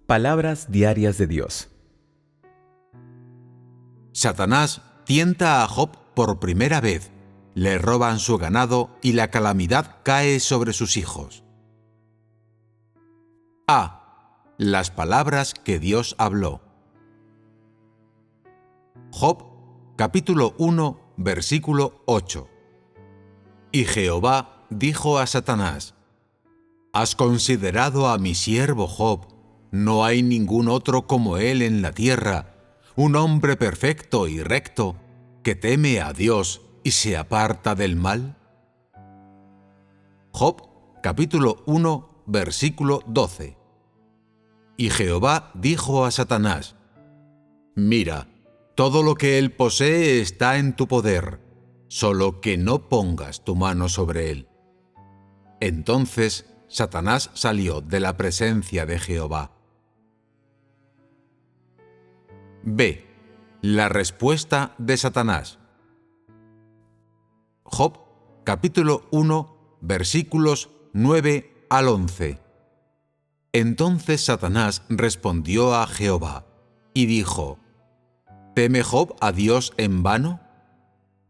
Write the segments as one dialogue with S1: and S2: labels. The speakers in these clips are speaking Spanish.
S1: Palabras diarias de Dios.
S2: Satanás tienta a Job por primera vez, le roban su ganado y la calamidad cae sobre sus hijos. A. Las palabras que Dios habló. Job, capítulo 1, versículo 8. Y Jehová dijo a Satanás: ¿Has considerado a mi siervo Job? No hay ningún otro como él en la tierra, un hombre perfecto y recto, que teme a Dios y se aparta del mal. Job, capítulo 1, versículo 12. Y Jehová dijo a Satanás: Mira, todo lo que él posee está en tu poder, solo que no pongas tu mano sobre él. Entonces Satanás salió de la presencia de Jehová. B. La respuesta de Satanás. Job, capítulo 1, versículos 9 al 11. Entonces Satanás respondió a Jehová y dijo: ¿Teme Job a Dios en vano?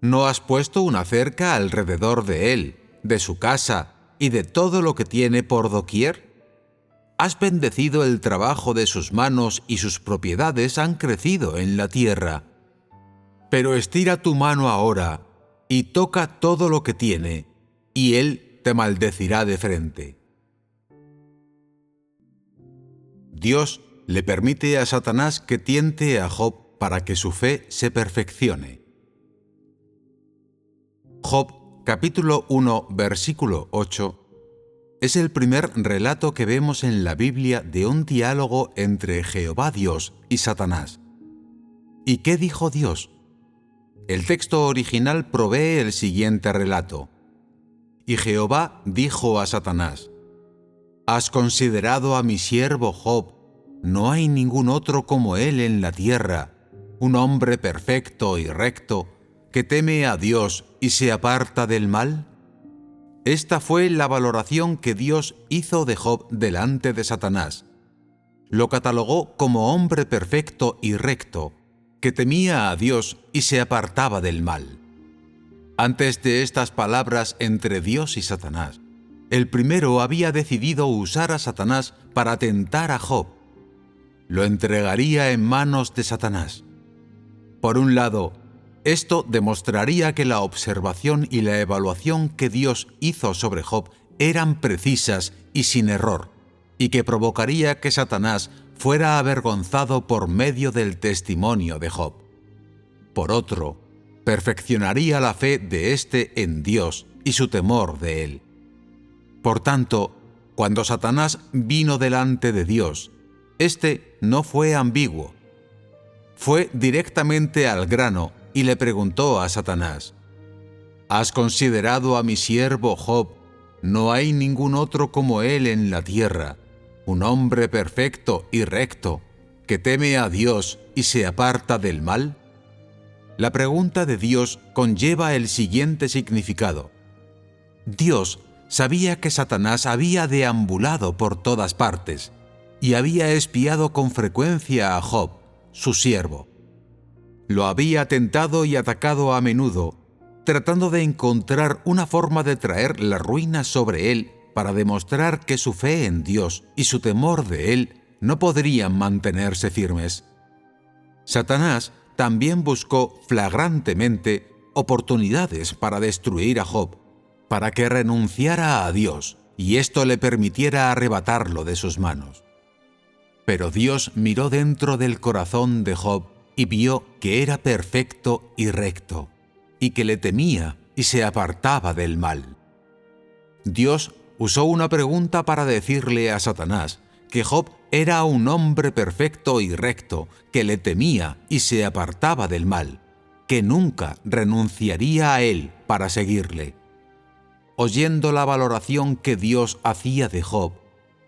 S2: ¿No has puesto una cerca alrededor de él, de su casa y de todo lo que tiene por doquier? Has bendecido el trabajo de sus manos y sus propiedades han crecido en la tierra. Pero estira tu mano ahora y toca todo lo que tiene, y él te maldecirá de frente. Dios le permite a Satanás que tiente a Job para que su fe se perfeccione. Job, capítulo 1, versículo 8, es el primer relato que vemos en la Biblia de un diálogo entre Jehová Dios y Satanás. ¿Y qué dijo Dios? El texto original provee el siguiente relato. Y Jehová dijo a Satanás: ¿Has considerado a mi siervo Job? No hay ningún otro como él en la tierra, un hombre perfecto y recto, que teme a Dios y se aparta del mal. Esta fue la valoración que Dios hizo de Job delante de Satanás. Lo catalogó como hombre perfecto y recto, que temía a Dios y se apartaba del mal. Antes de estas palabras entre Dios y Satanás, el primero había decidido usar a Satanás para tentar a Job. Lo entregaría en manos de Satanás. Por un lado, esto demostraría que la observación y la evaluación que Dios hizo sobre Job eran precisas y sin error, y que provocaría que Satanás fuera avergonzado por medio del testimonio de Job. Por otro, perfeccionaría la fe de éste en Dios y su temor de él. Por tanto, cuando Satanás vino delante de Dios, éste no fue ambiguo. Fue directamente al grano y le preguntó a Satanás: ¿Has considerado a mi siervo Job? No hay ningún otro como él en la tierra, un hombre perfecto y recto, que teme a Dios y se aparta del mal. La pregunta de Dios conlleva el siguiente significado. Dios sabía que Satanás había deambulado por todas partes y había espiado con frecuencia a Job, su siervo. Lo había tentado y atacado a menudo, tratando de encontrar una forma de traer la ruina sobre él para demostrar que su fe en Dios y su temor de él no podrían mantenerse firmes. Satanás también buscó flagrantemente oportunidades para destruir a Job, para que renunciara a Dios y esto le permitiera arrebatarlo de sus manos. Pero Dios miró dentro del corazón de Job y vio que era perfecto y recto, y que le temía y se apartaba del mal. Dios usó una pregunta para decirle a Satanás que Job era un hombre perfecto y recto, que le temía y se apartaba del mal, que nunca renunciaría a él para seguirle. Oyendo la valoración que Dios hacía de Job,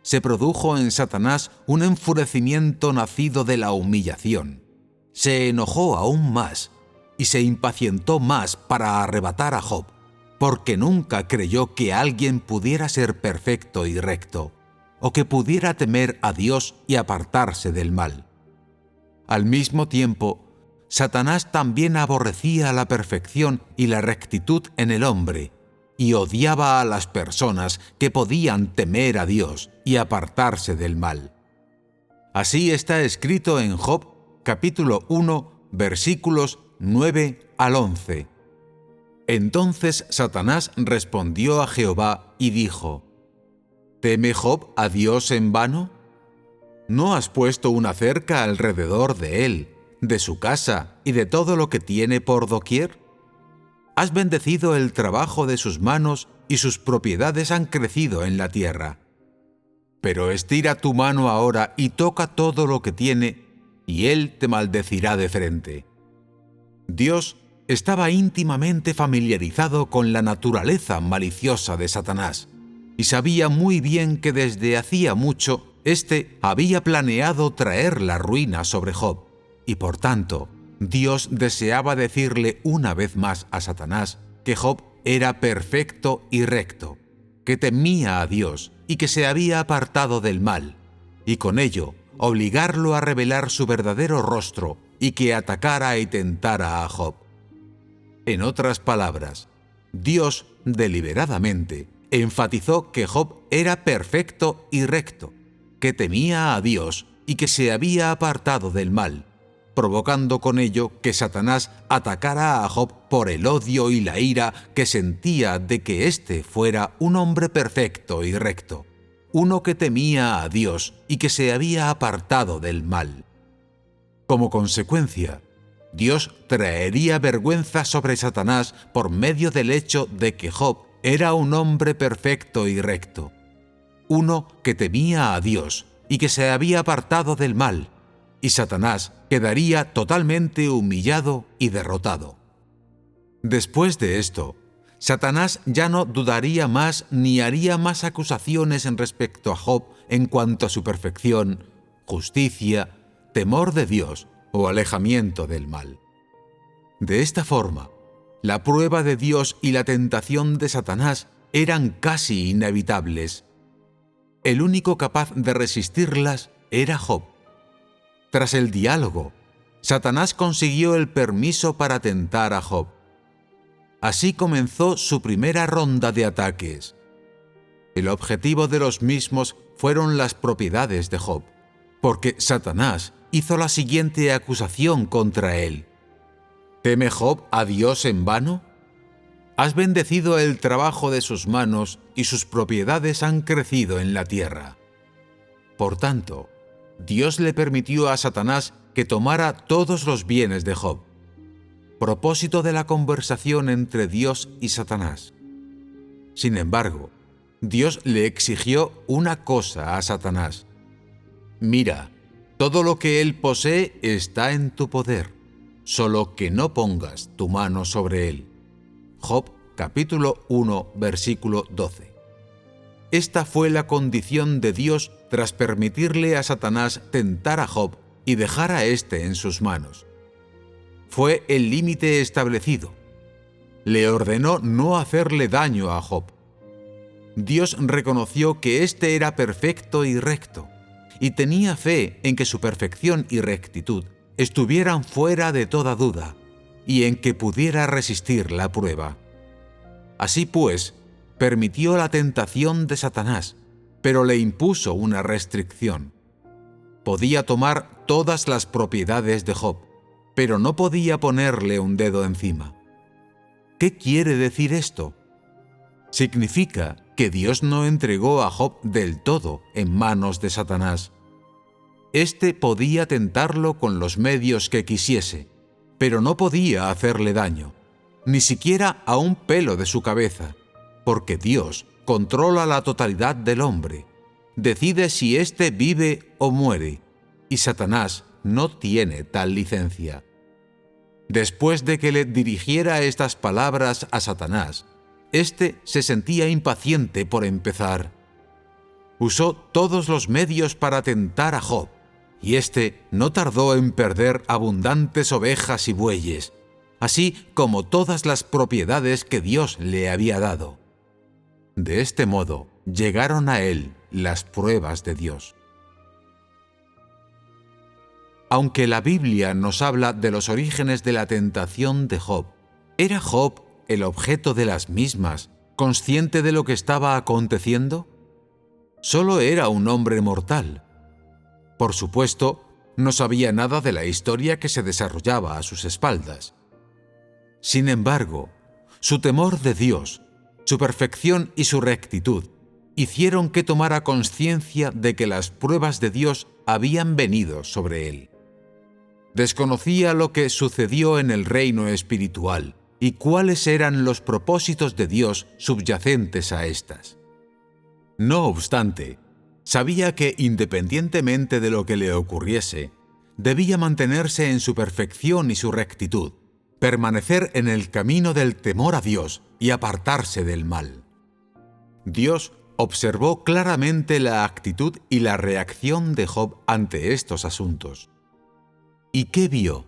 S2: se produjo en Satanás un enfurecimiento nacido de la humillación. Se enojó aún más y se impacientó más para arrebatar a Job, porque nunca creyó que alguien pudiera ser perfecto y recto. o que pudiera temer a Dios y apartarse del mal. Al mismo tiempo, Satanás también aborrecía la perfección y la rectitud en el hombre, y odiaba a las personas que podían temer a Dios y apartarse del mal. Así está escrito en Job, capítulo 1, versículos 9 al 11. Entonces Satanás respondió a Jehová y dijo: ¿Teme Job a Dios en vano? ¿No has puesto una cerca alrededor de él, de su casa y de todo lo que tiene por doquier? Has bendecido el trabajo de sus manos y sus propiedades han crecido en la tierra. Pero estira tu mano ahora y toca todo lo que tiene, y él te maldecirá de frente. Dios estaba íntimamente familiarizado con la naturaleza maliciosa de Satanás, y sabía muy bien que desde hacía mucho éste había planeado traer la ruina sobre Job, y por tanto, Dios deseaba decirle una vez más a Satanás que Job era perfecto y recto, que temía a Dios y que se había apartado del mal, y con ello obligarlo a revelar su verdadero rostro y que atacara y tentara a Job. En otras palabras, Dios deliberadamente enfatizó que Job era perfecto y recto, que temía a Dios y que se había apartado del mal, provocando con ello que Satanás atacara a Job por el odio y la ira que sentía de que éste fuera un hombre perfecto y recto, uno que temía a Dios y que se había apartado del mal. Como consecuencia, Dios traería vergüenza sobre Satanás por medio del hecho de que Job era un hombre perfecto y recto, uno que temía a Dios y que se había apartado del mal, y Satanás quedaría totalmente humillado y derrotado. Después de esto, Satanás ya no dudaría más ni haría más acusaciones en respecto a Job en cuanto a su perfección, justicia, temor de Dios o alejamiento del mal. De esta forma, la prueba de Dios y la tentación de Satanás eran casi inevitables. El único capaz de resistirlas era Job. Tras el diálogo, Satanás consiguió el permiso para tentar a Job. Así comenzó su primera ronda de ataques. El objetivo de los mismos fueron las propiedades de Job, porque Satanás hizo la siguiente acusación contra él: ¿Teme Job a Dios en vano? Has bendecido el trabajo de sus manos y sus propiedades han crecido en la tierra. Por tanto, Dios le permitió a Satanás que tomara todos los bienes de Job. Propósito de la conversación entre Dios y Satanás. Sin embargo, Dios le exigió una cosa a Satanás: mira, todo lo que él posee está en tu poder, solo que no pongas tu mano sobre él. Job, capítulo 1, versículo 12. Esta fue la condición de Dios tras permitirle a Satanás tentar a Job y dejar a éste en sus manos. Fue el límite establecido. Le ordenó no hacerle daño a Job. Dios reconoció que éste era perfecto y recto, y tenía fe en que su perfección y rectitud estuvieran fuera de toda duda, y en que pudiera resistir la prueba. Así pues, permitió la tentación de Satanás, pero le impuso una restricción. Podía tomar todas las propiedades de Job, pero no podía ponerle un dedo encima. ¿Qué quiere decir esto? Significa que Dios no entregó a Job del todo en manos de Satanás. Éste podía tentarlo con los medios que quisiese, pero no podía hacerle daño, ni siquiera a un pelo de su cabeza, porque Dios controla la totalidad del hombre, decide si éste vive o muere, y Satanás no tiene tal licencia. Después de que le dirigiera estas palabras a Satanás, éste se sentía impaciente por empezar. Usó todos los medios para tentar a Job, y éste no tardó en perder abundantes ovejas y bueyes, así como todas las propiedades que Dios le había dado. De este modo, llegaron a él las pruebas de Dios. Aunque la Biblia nos habla de los orígenes de la tentación de Job, ¿era Job el objeto de las mismas, consciente de lo que estaba aconteciendo? Solo era un hombre mortal. Por supuesto, no sabía nada de la historia que se desarrollaba a sus espaldas. Sin embargo, su temor de Dios, su perfección y su rectitud hicieron que tomara conciencia de que las pruebas de Dios habían venido sobre él. Desconocía lo que sucedió en el reino espiritual y cuáles eran los propósitos de Dios subyacentes a estas. No obstante, sabía que independientemente de lo que le ocurriese, debía mantenerse en su perfección y su rectitud, permanecer en el camino del temor a Dios y apartarse del mal. Dios observó claramente la actitud y la reacción de Job ante estos asuntos. ¿Y qué vio?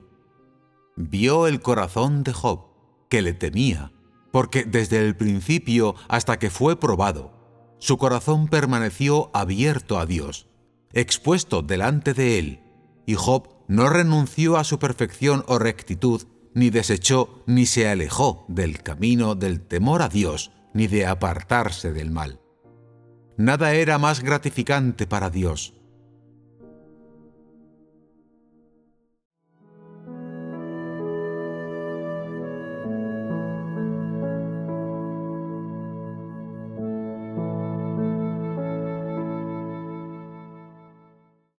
S2: Vio el corazón de Job, que le temía, porque desde el principio hasta que fue probado, su corazón permaneció abierto a Dios, expuesto delante de él, y Job no renunció a su perfección o rectitud, ni desechó ni se alejó del camino del temor a Dios, ni de apartarse del mal. Nada era más gratificante para Dios